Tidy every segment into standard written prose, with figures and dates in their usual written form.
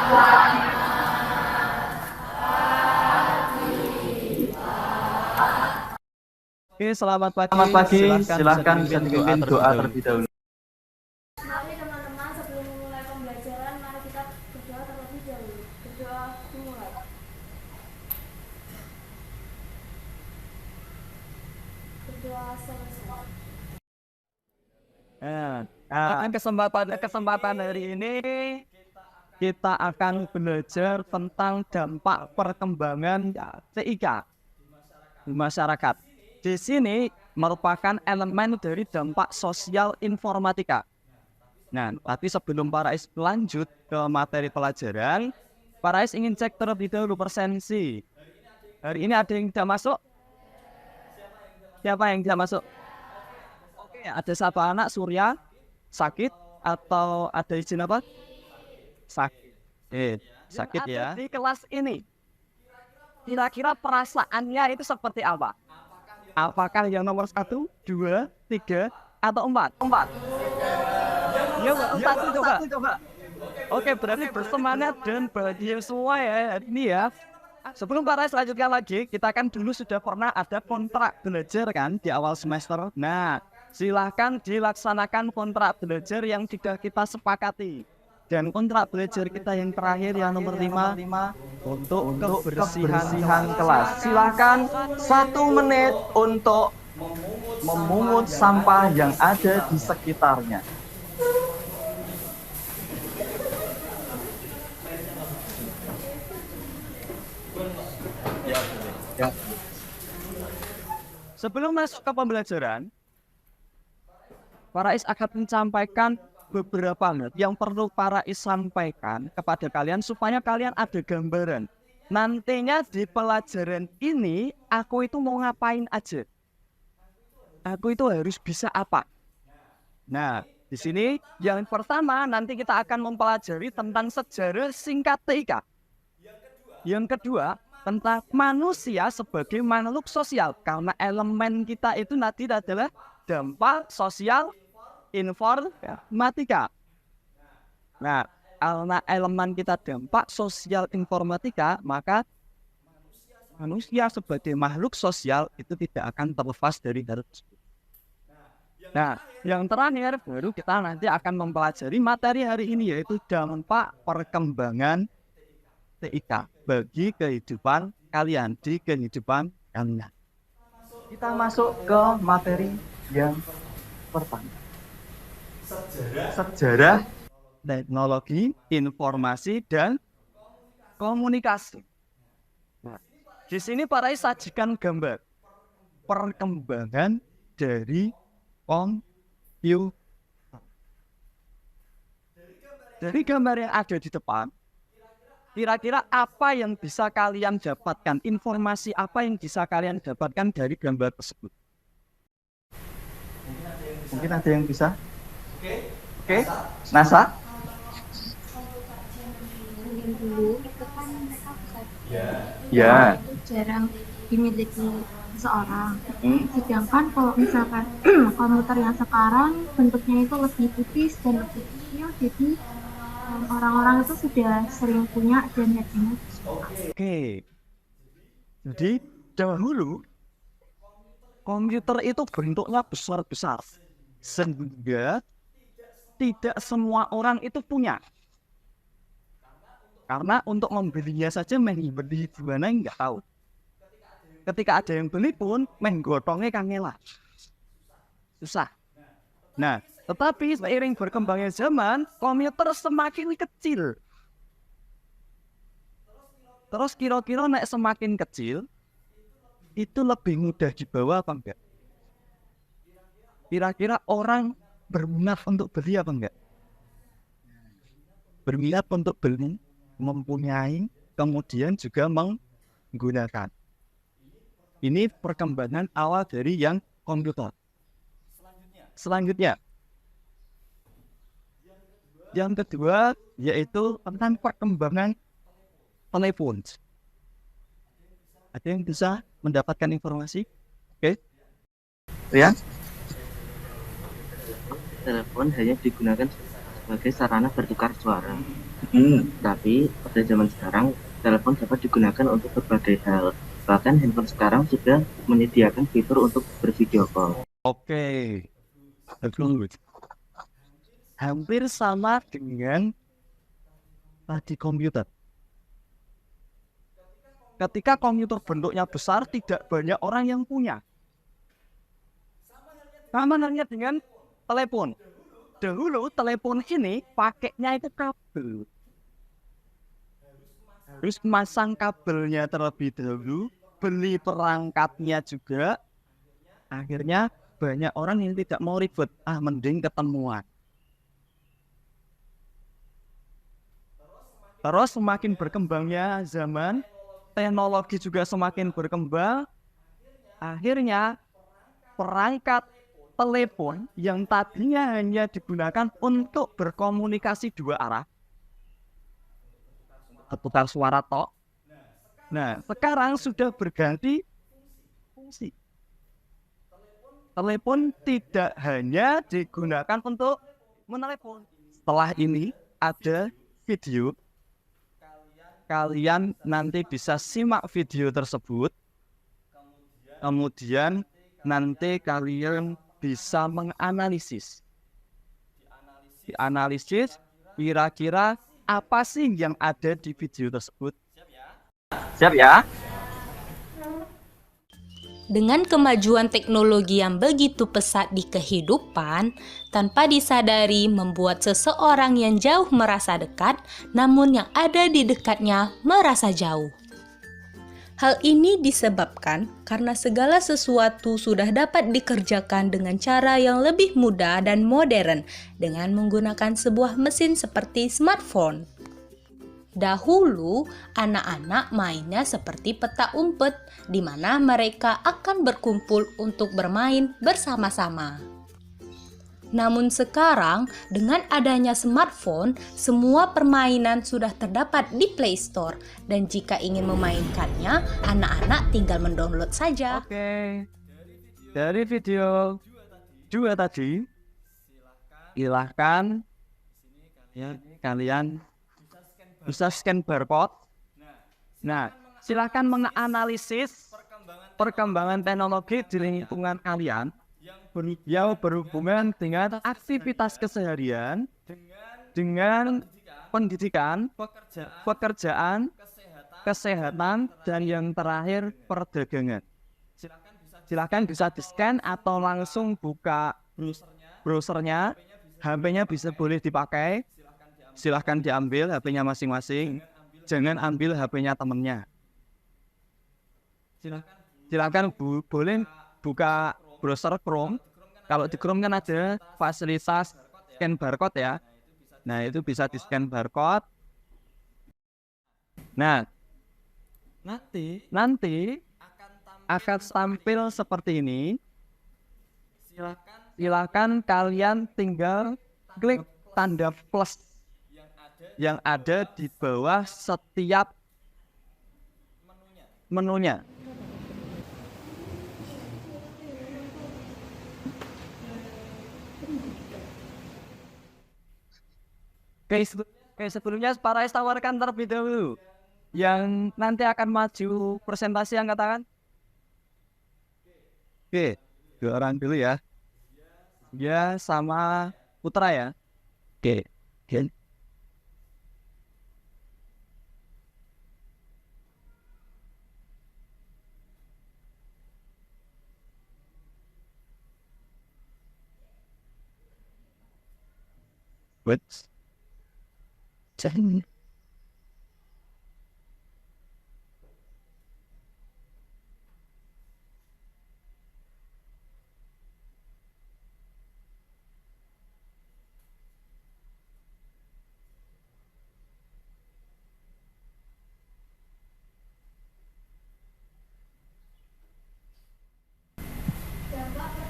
Oke, selamat pagi. Selamat pagi, Silahkan silahkan bisa dipimpin doa terlebih dahulu. Mari teman-teman, sebelum memulai pembelajaran, mari kita berdoa terlebih dahulu. Berdoa dimulai. Berdoa selesai. Kesempatan hari ini kita akan belajar tentang dampak perkembangan TIK di masyarakat. Di sini merupakan elemen dari dampak sosial informatika. Nah, tapi sebelum Pak Rais lanjut ke materi pelajaran, Pak Rais ingin cek terlebih dahulu presensi. Hari ini ada yang tidak masuk? Siapa yang tidak masuk? Oke, ada satu anak Surya sakit atau ada izin apa? Sakit. Sakit ya. Di kelas ini, kira-kira perasaannya itu seperti apa? Apakah yang nomor 1, 2, 3, atau 4? 4. Ya, 1 coba. Oke, berarti bersemangat dan bahagia semua ya hari ini ya. Sebelum Pak Rais lanjutkan lagi, kita kan dulu sudah pernah ada kontrak belajar kan di awal semester. Nah, silahkan dilaksanakan kontrak belajar yang sudah kita sepakati. Dan kontrak belajar kita yang terakhir yang nomor 5 untuk kebersihan kelas. Silahkan 1 menit untuk memungut sampah yang ada di sekitarnya. Ya. Sebelum masuk ke pembelajaran, Pak Rais akan menyampaikan beberapa hal yang perlu Pak Rais sampaikan kepada kalian supaya kalian ada gambaran. Nantinya di pelajaran ini aku itu mau ngapain aja. Aku itu harus bisa apa. Nah, di sini yang pertama nanti kita akan mempelajari tentang sejarah singkat TIK. Yang kedua, tentang manusia sebagai makhluk sosial. Karena elemen kita itu nanti adalah dampak sosial informatika. Nah, karena elemen kita dampak sosial informatika, maka manusia sebagai makhluk sosial itu tidak akan terlepas dari hal tersebut. Nah, yang terakhir baru kita nanti akan mempelajari materi hari ini, yaitu dampak perkembangan TIK bagi kehidupan kalian, di kehidupan kalian. Kita masuk ke materi yang pertama. Sejarah teknologi, informasi, dan komunikasi. Nah, di sini Pak Rais sajikan gambar perkembangan dari komputer. Dari gambar yang ada di depan, kira-kira apa yang bisa kalian dapatkan? Informasi apa yang bisa kalian dapatkan dari gambar tersebut? Mungkin ada yang bisa? Oke. NASA? Dulu itu kan mereka bisa Ya. itu jarang dimiliki seseorang. Sedangkan kalau misalkan komputer yang sekarang bentuknya itu lebih tipis dan lebih kecil, jadi orang-orang itu sudah sering punya dan jadinya suka. Oke. Jadi dahulu komputer itu bentuknya besar-besar, sehingga tidak semua orang itu punya. Karena untuk membelinya saja beli di mana nggak tahu. Ketika ada yang beli pun menggotongnya kangelan. Susah. Nah, tetapi seiring berkembangnya zaman, komputer semakin kecil. Terus kira-kira naik semakin kecil, itu lebih mudah dibawa apa enggak? Kira-kira orang berminat untuk beli apa enggak? Berminat untuk beli, mempunyai, kemudian juga menggunakan. Ini perkembangan awal dari yang komputer. Selanjutnya, yang kedua yaitu tentang perkembangan telepon. Ada yang bisa mendapatkan informasi? Oke. Ya. Telepon hanya digunakan sebagai sarana bertukar suara. Tapi pada zaman sekarang telepon dapat digunakan untuk berbagai hal. Bahkan handphone sekarang sudah menyediakan fitur untuk bervideo call. Oke, betul. Hampir sama dengan tadi komputer. Ketika komputer bentuknya besar, tidak banyak orang yang punya. Sama halnya dengan telepon. Dahulu telepon ini pakainya itu kabel. Harus masang kabelnya terlebih dahulu, beli perangkatnya juga. Akhirnya banyak orang yang tidak mau ribet, mending ketemuan. Terus semakin berkembangnya zaman, teknologi juga semakin berkembang. Akhirnya perangkat telepon yang tadinya hanya digunakan untuk berkomunikasi dua arah, berputar suara tok. Nah, sekarang sudah berganti fungsi. Telepon tidak hanya digunakan untuk menelepon. Setelah ini ada video. Kalian nanti bisa simak video tersebut. Kemudian nanti kalian bisa menganalisis. Dianalisis kira-kira apa sih yang ada di video tersebut. Siap ya? Dengan kemajuan teknologi yang begitu pesat di kehidupan, tanpa disadari membuat seseorang yang jauh merasa dekat, namun yang ada di dekatnya merasa jauh. Hal ini disebabkan karena segala sesuatu sudah dapat dikerjakan dengan cara yang lebih mudah dan modern dengan menggunakan sebuah mesin seperti smartphone. Dahulu, anak-anak mainnya seperti petak umpet, di mana mereka akan berkumpul untuk bermain bersama-sama. Namun sekarang, dengan adanya smartphone, semua permainan sudah terdapat di Play Store. Dan jika ingin memainkannya, anak-anak tinggal mendownload saja. Oke. Dari video 2 tadi, silahkan ya, kalian bisa scan barcode. Nah, silakan menganalisis perkembangan teknologi di lingkungan kalian yang berhubungan dengan aktivitas keseharian, dengan pendidikan, pekerjaan, kesehatan, dan yang terakhir perdagangan. Silakan bisa di-scan atau langsung buka browsernya. HP-nya bisa boleh dipakai. Silahkan diambil HP-nya masing-masing. Jangan ambil HP-nya temennya. Silakan boleh buka browser Chrome. Kalau di Chrome kan ada fasilitas scan barcode ya. Nah, itu bisa di-scan barcode. Nah, nanti akan tampil seperti ini. Silakan kalian tinggal klik tanda plus yang ada di bawah setiap menunya. Oke, sebelumnya para tawarkan terlebih dahulu. Yang nanti akan maju presentasi angkat tangan. Oke, 2 orang dulu ya. Ya, sama Putra ya. Oke. What?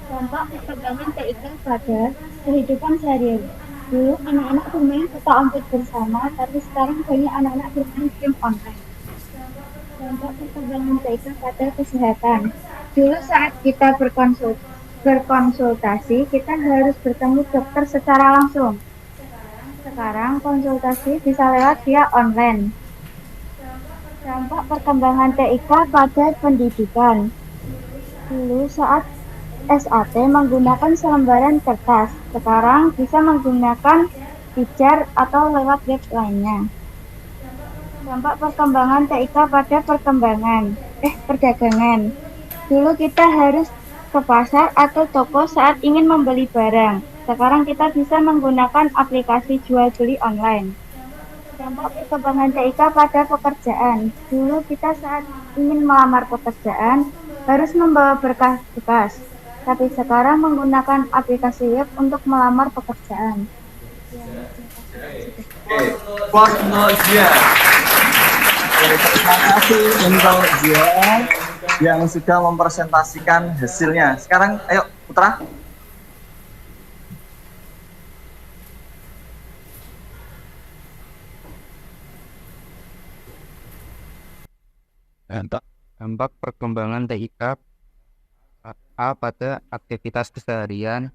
Dampak perkembangan TIK pada kehidupan sehari-hari. Dulu anak-anak bermain petak umpet bersama, tapi sekarang banyak anak-anak bermain game online. Dampak perkembangan TIK pada kesehatan. Dulu saat kita berkonsultasi, kita harus bertemu dokter secara langsung. Sekarang konsultasi bisa lewat via online. Dampak perkembangan TIK pada pendidikan. Dulu saat SAT menggunakan selembaran kertas, sekarang bisa menggunakan pijar atau lewat web lainnya. Dampak perkembangan TIK pada perdagangan. Dulu kita harus ke pasar atau toko saat ingin membeli barang. Sekarang kita bisa menggunakan aplikasi jual beli online. Dampak perkembangan TIK pada pekerjaan. Dulu kita saat ingin melamar pekerjaan harus membawa berkas-berkas, tapi sekarang menggunakan aplikasi web untuk melamar pekerjaan. Applause untuk Zia. Terima kasih untuk Zia yang sudah mempresentasikan hasilnya. Sekarang ayo Putra. Dampak perkembangan TIK pada aktivitas keseharian.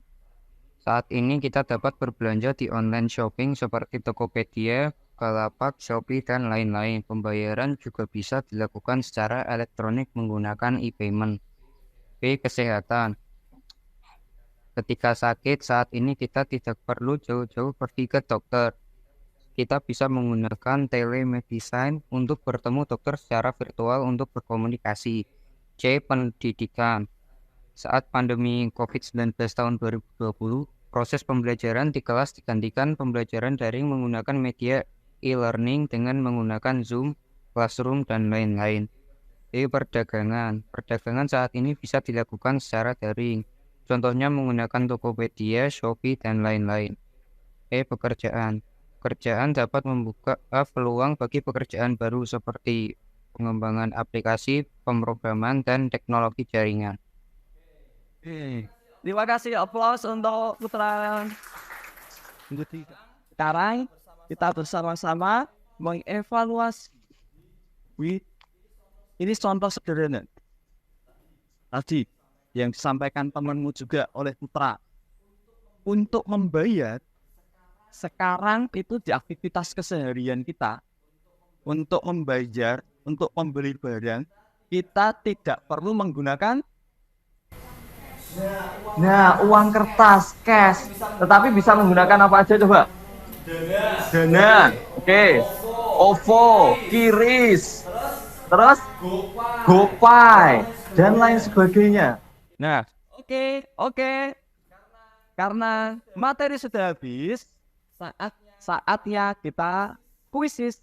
Saat ini kita dapat berbelanja di online shopping seperti Tokopedia, Bukalapak, Shopee, dan lain-lain. Pembayaran juga bisa dilakukan secara elektronik menggunakan e-payment. B. Kesehatan. Ketika sakit, saat ini kita tidak perlu jauh-jauh pergi ke dokter. Kita bisa menggunakan telemedicine untuk bertemu dokter secara virtual untuk berkomunikasi. C. Pendidikan. Saat pandemi COVID-19 tahun 2020, proses pembelajaran di kelas digantikan pembelajaran daring menggunakan media e-learning dengan menggunakan Zoom, Classroom, dan lain-lain. D. Perdagangan. Perdagangan saat ini bisa dilakukan secara daring. Contohnya menggunakan Tokopedia, Shopee, dan lain-lain. E. Pekerjaan. Pekerjaan dapat membuka peluang bagi pekerjaan baru seperti pengembangan aplikasi, pemrograman, dan teknologi jaringan. Terima kasih, applause untuk Putra. Sekarang kita bersama-sama mengevaluasi. Ini contoh sederhana. Tadi yang disampaikan temanmu juga oleh Putra. Untuk membayar, sekarang itu di aktivitas keseharian kita, untuk membayar, untuk membeli barang, kita tidak perlu menggunakan uang kertas, cash, tetapi bisa menggunakan apa aja coba? Dana, oke. OVO, Kiris, terus GoPay, dan lain sebagainya. Nah, oke. Karena materi sudah habis, saatnya kita kuisis.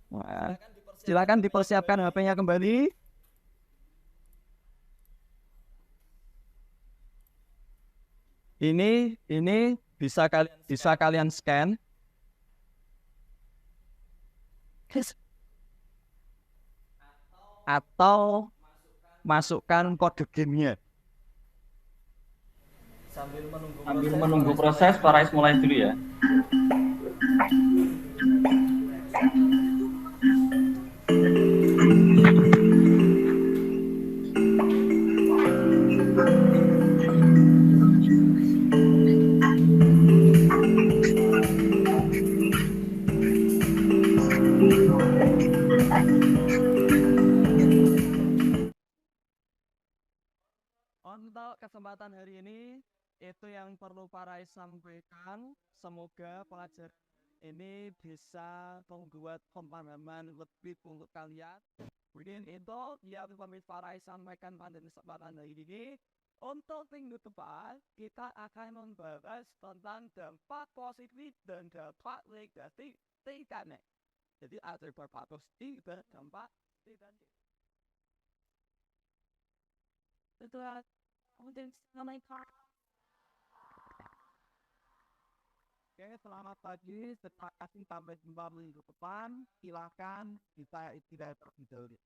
Nah, silakan dipersiapkan HP-nya kembali. Ini bisa kalian scan. Atau masukkan kode gamenya. Sambil menunggu proses, Parais mulai dulu ya. Untuk kesempatan hari ini, itu yang perlu Parais sampaikan. Semoga pelajaran ini bisa membuat pemahaman lebih untuk kalian. Kemudian itu yang Parais sampaikan pada kesempatan hari ini. Untuk minggu depan, kita akan membahas tentang dampak positif dan dampak negatif internet. Jadi ada dampak positif dan dampak negatif. Itu Oke, selamat pagi. Terima kasih, sampai jumpa minggu depan. Silakan kita istirahat terlebih dahulu.